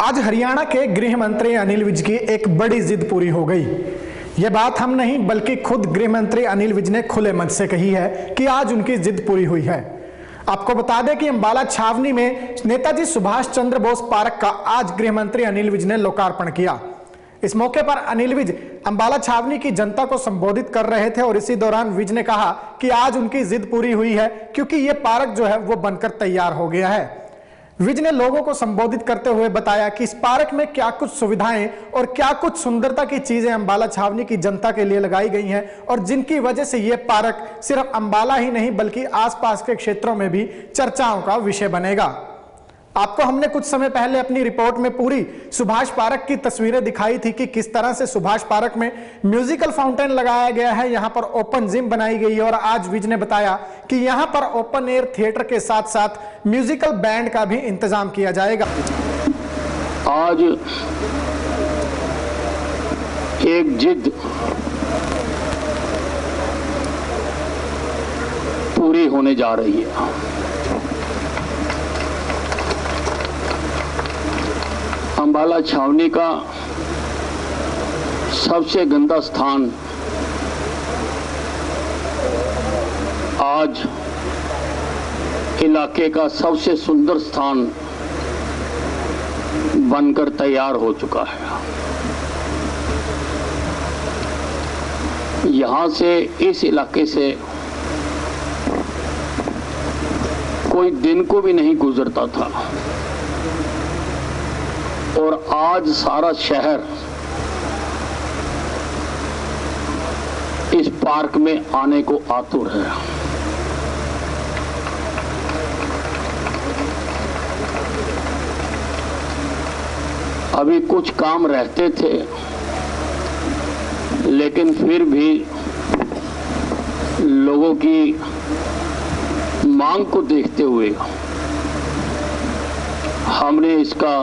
आज हरियाणा के गृह मंत्री अनिल विज की एक बड़ी जिद पूरी हो गई। यह बात हम नहीं बल्कि खुद गृह मंत्री अनिल विज ने खुले मंच से कही है कि आज उनकी जिद पूरी हुई है। आपको बता दें कि अंबाला छावनी में नेताजी सुभाष चंद्र बोस पार्क का आज गृह मंत्री अनिल विज ने लोकार्पण किया। इस मौके पर अनिल विज अंबाला छावनी की जनता को संबोधित कर रहे थे और इसी दौरान विज ने कहा कि आज उनकी जिद पूरी हुई है क्योंकि यह पार्क जो है वो बनकर तैयार हो गया है। विज ने लोगों को संबोधित करते हुए बताया कि इस पार्क में क्या कुछ सुविधाएं और क्या कुछ सुंदरता की चीजें अंबाला छावनी की जनता के लिए लगाई गई हैं और जिनकी वजह से यह पार्क सिर्फ अंबाला ही नहीं बल्कि आसपास के क्षेत्रों में भी चर्चाओं का विषय बनेगा। आपको हमने कुछ समय पहले अपनी रिपोर्ट में पूरी सुभाष पार्क की तस्वीरें दिखाई थी कि किस तरह से सुभाष पार्क में म्यूजिकल फाउंटेन लगाया गया है, यहां पर ओपन जिम बनाई गई है और आज विज ने बताया कि यहां पर ओपन एयर थिएटर के साथ साथ म्यूजिकल बैंड का भी इंतजाम किया जाएगा। आज एक जिद पूरी होने जा रही है। अंबाला छावनी का सबसे गंदा स्थान आज इलाके का सबसे सुंदर स्थान बनकर तैयार हो चुका है। यहां से, इस इलाके से कोई दिन को भी नहीं गुजरता था और आज सारा शहर इस पार्क में आने को आतुर है। अभी कुछ काम रहते थे लेकिन फिर भी लोगों की मांग को देखते हुए हमने इसका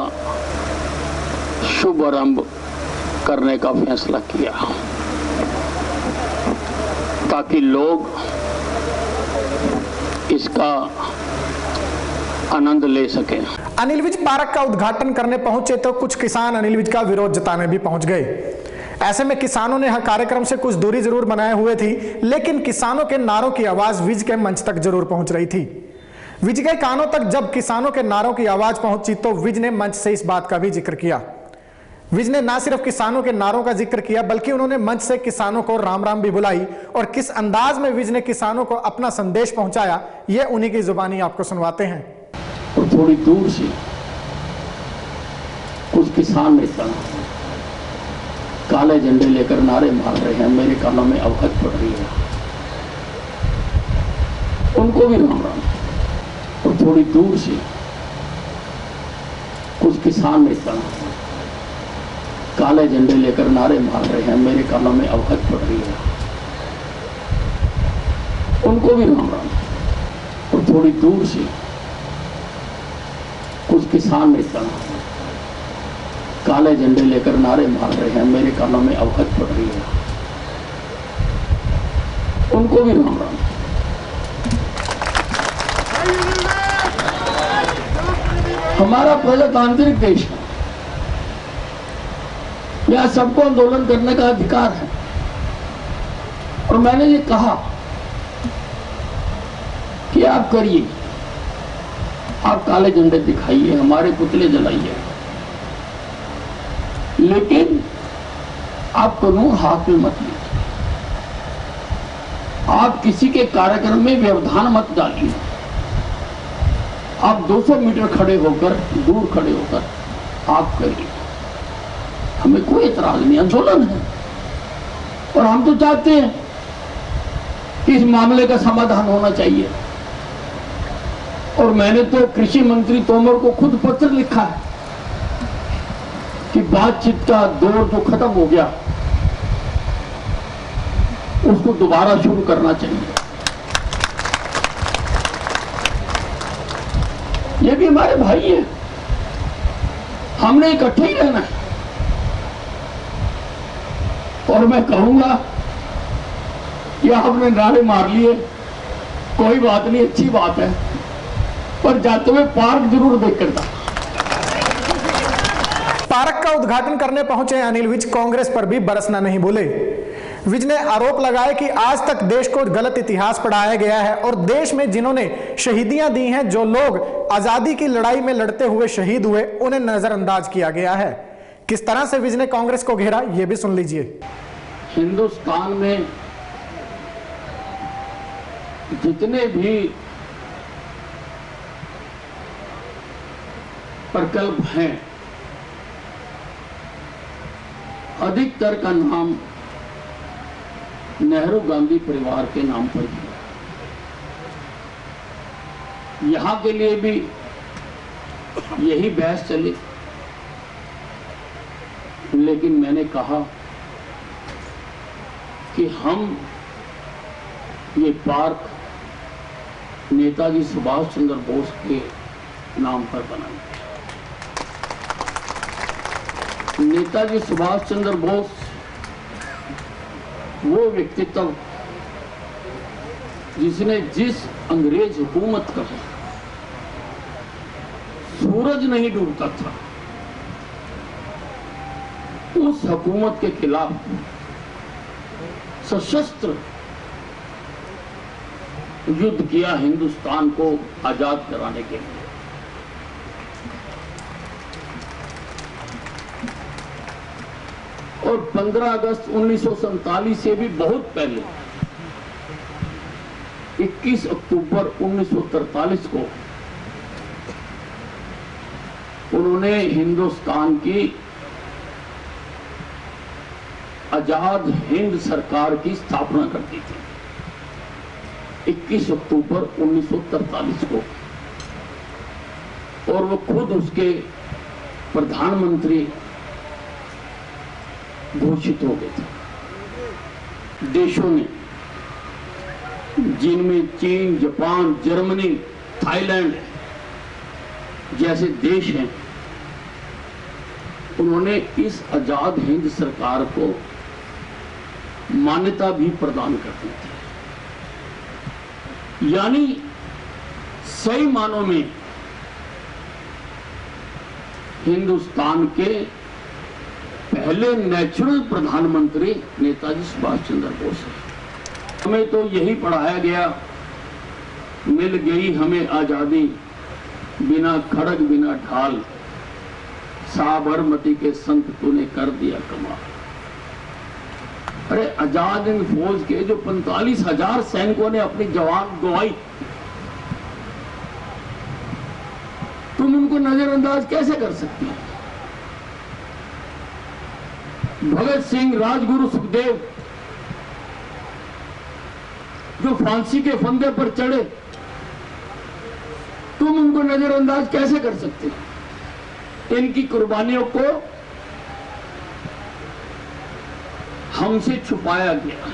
शुभ आरंभ करने का फैसला किया ताकि लोग इसका आनंद ले सकें। अनिल विज पार्क का उद्घाटन करने पहुंचे तो कुछ किसान अनिल विज का विरोध जताने भी पहुंच गए। ऐसे में किसानों ने कार्यक्रम से कुछ दूरी जरूर बनाए हुए थी लेकिन किसानों के नारों की आवाज विज के मंच तक जरूर पहुंच रही थी। विज के कानों तक जब किसानों के नारों की आवाज पहुंची तो विज ने मंच से इस बात का भी जिक्र किया। विज ने ना सिर्फ किसानों के नारों का जिक्र किया बल्कि उन्होंने मंच से किसानों को राम राम भी बुलाई और किस अंदाज में विज ने किसानों को अपना संदेश पहुंचाया ये उन्हीं की जुबानी आपको सुनवाते हैं। तो थोड़ी दूर से कुछ किसान नेता काले झंडे लेकर नारे मार रहे हैं, मेरे कानों में अवहद पड़ रही है, उनको भी राम राम। और थोड़ी दूर से कुछ किसान नेता काले झंडे लेकर नारे मार रहे हैं, मेरे कानों में अवहद पड़ रही है, उनको भी राम राम। और थोड़ी दूर से कुछ किसान नेता काले झंडे लेकर नारे मार रहे हैं, मेरे कानों में अवहद पड़ रही है, उनको भी राम राम। हमारा प्रजातांत्रिक देश है, यह सबको आंदोलन करने का अधिकार है और मैंने ये कहा कि आप करिए, आप काले झंडे दिखाइए, हमारे पुतले जलाइए, लेकिन आप कानून हाथ में मत लीजिए, आप किसी के कार्यक्रम में व्यवधान मत डालिए। आप 200 मीटर खड़े होकर, दूर खड़े होकर आप करिए, हमें कोई एतराज नहीं, आंदोलन है और हम तो चाहते हैं कि इस मामले का समाधान होना चाहिए। और मैंने तो कृषि मंत्री तोमर को खुद पत्र लिखा है कि बातचीत का दौर जो खत्म हो गया उसको दोबारा शुरू करना चाहिए। ये भी हमारे भाई हैं, हमने इकट्ठे ही रहना है। और मैं कहूंगा कि आपने नारे मार लिए, कोई बात नहीं, अच्छी बात है, पर जाते हुए पार्क जरूर देख कर था। पार्क का उद्घाटन करने पहुंचे अनिल विज कांग्रेस पर भी बरसना नहीं बोले। विज ने आरोप लगाया कि आज तक देश को गलत इतिहास पढ़ाया गया है और देश में जिन्होंने शहीदियां दी हैं, जो लोग आजादी की लड़ाई में लड़ते हुए शहीद हुए, उन्हें नजरअंदाज किया गया है। किस तरह से विज ने कांग्रेस को घेरा, यह भी सुन लीजिए। हिंदुस्तान में जितने भी प्रकल्प हैं, अधिकतर का नाम नेहरू गांधी परिवार के नाम पर दिया। यहां के लिए भी यही बहस चली, लेकिन मैंने कहा कि हम ये पार्क नेताजी सुभाष चंद्र बोस के नाम पर बनाएंगे। नेताजी सुभाष चंद्र बोस वो व्यक्तित्व जिसने जिस अंग्रेज हुकूमत का सूरज नहीं डूबता था, उस हुकूमत के खिलाफ सशस्त्र युद्ध किया हिंदुस्तान को आजाद कराने के लिए। और 15 अगस्त 1947 से भी बहुत पहले 21 अक्टूबर 1943 को उन्होंने हिंदुस्तान की आजाद हिंद सरकार की स्थापना कर दी थी। 21 अक्टूबर 1943 को, और वो खुद उसके प्रधानमंत्री घोषित हो गए थे। देशों ने, जिनमें चीन, जापान, जर्मनी, थाईलैंड जैसे देश हैं, उन्होंने इस आजाद हिंद सरकार को मान्यता भी प्रदान कर दी थी। यानी सही मानों में हिंदुस्तान के पहले नेचुरल प्रधानमंत्री नेताजी सुभाष चंद्र बोस है। हमें तो यही पढ़ाया गया, मिल गई हमें आजादी, बिना खड़ग बिना ढाल, साबरमती के संत तूने कर दिया कमाल। अरे आजाद हिंद फौज के जो 45,000 सैनिकों ने अपनी जान गंवाई, तुम उनको नजरअंदाज कैसे कर सकती हो? भगत सिंह, राजगुरु, सुखदेव जो फांसी के फंदे पर चढ़े, तुम उनको नजरअंदाज कैसे कर सकते हो? इनकी कुर्बानियों को हमसे छुपाया गया।